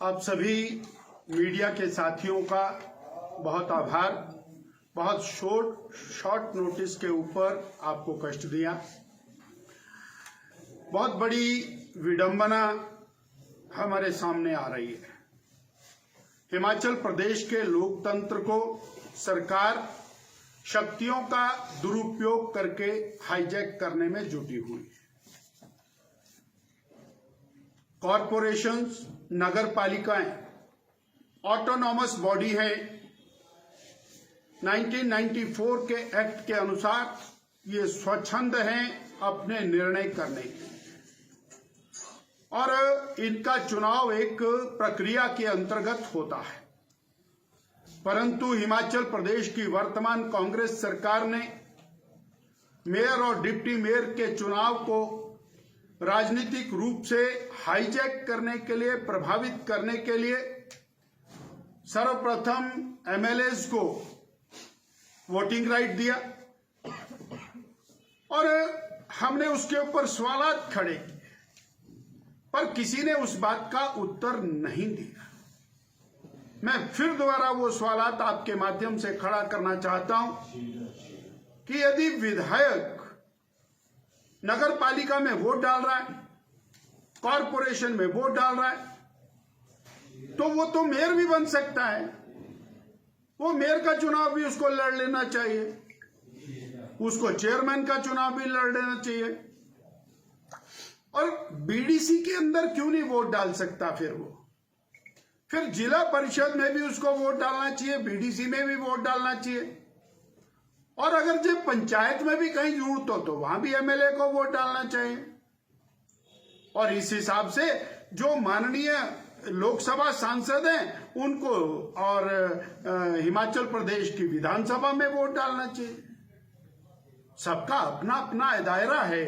आप सभी मीडिया के साथियों का बहुत आभार। बहुत शॉर्ट नोटिस के ऊपर आपको कष्ट दिया। बहुत बड़ी विडंबना हमारे सामने आ रही है। हिमाचल प्रदेश के लोकतंत्र को सरकार शक्तियों का दुरुपयोग करके हाईजैक करने में जुटी हुई है। कॉरपोरेशंस, नगर पालिकाएं ऑटोनॉमस बॉडी है। 1994 के एक्ट के अनुसार ये स्वच्छंद हैं अपने निर्णय करने के, और इनका चुनाव एक प्रक्रिया के अंतर्गत होता है। परंतु हिमाचल प्रदेश की वर्तमान कांग्रेस सरकार ने मेयर और डिप्टी मेयर के चुनाव को राजनीतिक रूप से हाईजैक करने के लिए, प्रभावित करने के लिए सर्वप्रथम एमएलएज को वोटिंग राइट दिया, और हमने उसके ऊपर सवालात खड़े किए, पर किसी ने उस बात का उत्तर नहीं दिया। मैं फिर दोबारा वो सवालात आपके माध्यम से खड़ा करना चाहता हूं कि यदि विधायक नगर पालिका में वोट डाल रहा है, कॉरपोरेशन में वोट डाल रहा है, तो वो तो मेयर भी बन सकता है। वो मेयर का चुनाव भी उसको लड़ लेना चाहिए, उसको चेयरमैन का चुनाव भी लड़ लेना चाहिए। और बीडीसी के अंदर क्यों नहीं वोट डाल सकता? फिर जिला परिषद में भी उसको वोट डालना चाहिए, बीडीसी में भी वोट डालना चाहिए, और अगर जब पंचायत में भी कहीं जरूरत हो तो वहां भी एमएलए को वोट डालना चाहिए। और इस हिसाब से जो माननीय लोकसभा सांसद हैं उनको और हिमाचल प्रदेश की विधानसभा में वोट डालना चाहिए। सबका अपना अपना दायरा है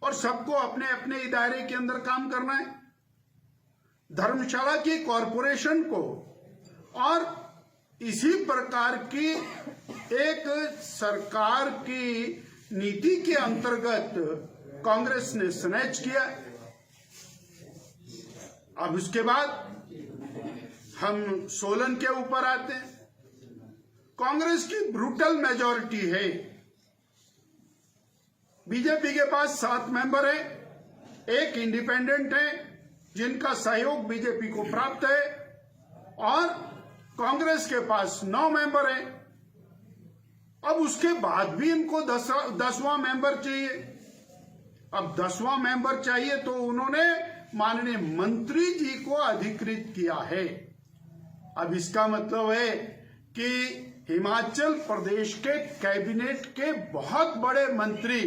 और सबको अपने अपने दायरे के अंदर काम करना है। धर्मशाला की कॉरपोरेशन को और इसी प्रकार की एक सरकार की नीति के अंतर्गत कांग्रेस ने स्नैच किया। अब उसके बाद हम सोलन के ऊपर आते हैं। कांग्रेस की ब्रूटल मेजॉरिटी है। बीजेपी के पास 7 मेंबर है, 1 इंडिपेंडेंट है जिनका सहयोग बीजेपी को प्राप्त है, और कांग्रेस के पास 9 मेंबर हैं। अब उसके बाद भी इनको 10वां मेंबर चाहिए। अब 10वां मेंबर चाहिए तो उन्होंने माननीय मंत्री जी को अधिकृत किया है। अब इसका मतलब है कि हिमाचल प्रदेश के कैबिनेट के बहुत बड़े मंत्री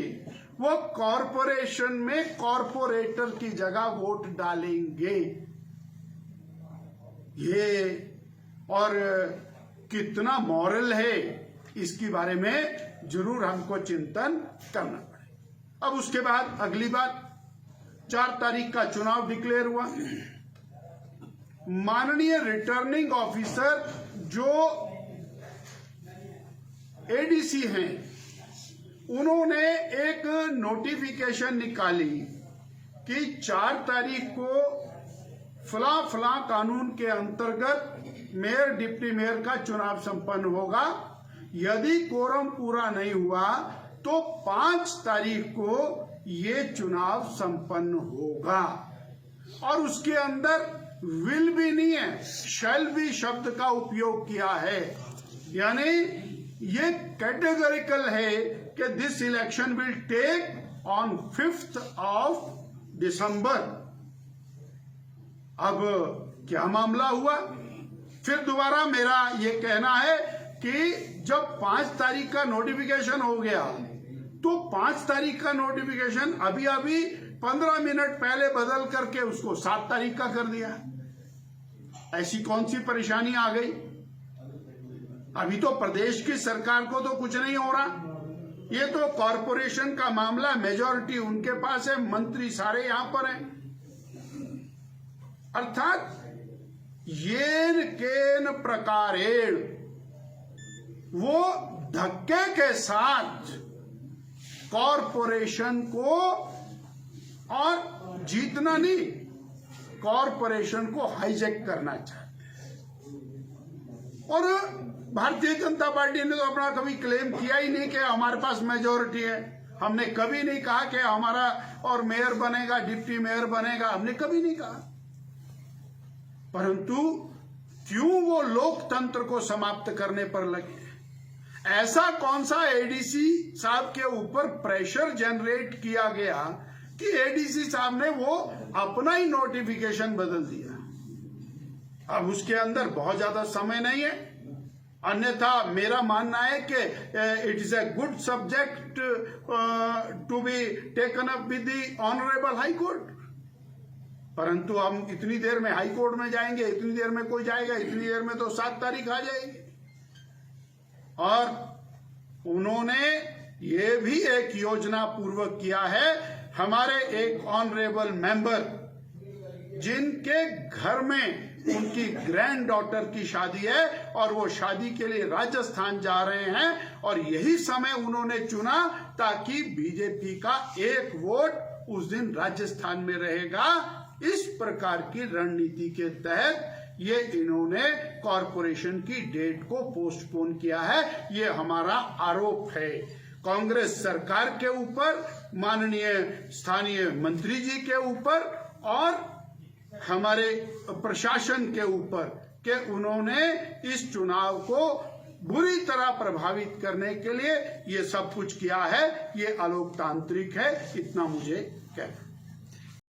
वो कॉरपोरेशन में कॉरपोरेटर की जगह वोट डालेंगे। ये और कितना मॉरल है इसके बारे में जरूर हमको चिंतन करना पड़ेगा। अब उसके बाद अगली बात, 4 तारीख का चुनाव डिक्लेयर हुआ। माननीय रिटर्निंग ऑफिसर जो एडीसी हैं उन्होंने एक नोटिफिकेशन निकाली कि 4 तारीख को फला कानून के अंतर्गत मेयर डिप्टी मेयर का चुनाव संपन्न होगा। यदि कोरम पूरा नहीं हुआ तो 5 तारीख को ये चुनाव संपन्न होगा। और उसके अंदर विल भी नहीं है, शैल भी शब्द का उपयोग किया है। यानी ये कैटेगोरिकल है कि this election will take on 5th of December। अब क्या मामला हुआ? फिर दोबारा मेरा ये कहना है कि जब 5 तारीख का नोटिफिकेशन हो गया तो 5 तारीख का नोटिफिकेशन अभी 15 मिनट पहले बदल करके उसको 7 तारीख का कर दिया। ऐसी कौन सी परेशानी आ गई? अभी तो प्रदेश की सरकार को तो कुछ नहीं हो रहा, ये तो कॉरपोरेशन का मामला, मेजॉरिटी उनके पास है, मंत्री सारे यहां पर हैं। अर्थात येन केन प्रकारेण वो धक्के के साथ कॉरपोरेशन को, और जीतना नहीं, कॉरपोरेशन को हाईजैक करना चाहते हैं। और भारतीय जनता पार्टी ने तो अपना कभी क्लेम किया ही नहीं कि हमारे पास मेजोरिटी है। हमने कभी नहीं कहा कि हमारा और मेयर बनेगा, डिप्टी मेयर बनेगा, हमने कभी नहीं कहा। परंतु क्यों वो लोकतंत्र को समाप्त करने पर लगे? ऐसा कौन सा एडीसी साहब के ऊपर प्रेशर जनरेट किया गया कि एडीसी साहब ने वो अपना ही नोटिफिकेशन बदल दिया? अब उसके अंदर बहुत ज्यादा समय नहीं है, अन्यथा मेरा मानना है कि it is a good subject to be taken up with the honourable high court. परंतु हम इतनी देर में हाई कोर्ट में जाएंगे, इतनी देर में कोई जाएगा, इतनी देर में तो 7 तारीख आ जाएगी। और उन्होंने ये भी एक योजना पूर्वक किया है। हमारे एक ऑनरेबल मेंबर जिनके घर में उनकी ग्रैंड डॉटर की शादी है और वो शादी के लिए राजस्थान जा रहे हैं, और यही समय उन्होंने चुना ताकि बीजेपी का एक वोट उस दिन राजस्थान में रहेगा। इस प्रकार की रणनीति के तहत ये इन्होंने कॉरपोरेशन की डेट को पोस्टपोन किया है। ये हमारा आरोप है कांग्रेस सरकार के ऊपर, माननीय स्थानीय मंत्री जी के ऊपर और हमारे प्रशासन के ऊपर कि उन्होंने इस चुनाव को बुरी तरह प्रभावित करने के लिए ये सब कुछ किया है। ये अलोकतांत्रिक है, इतना मुझे कहना।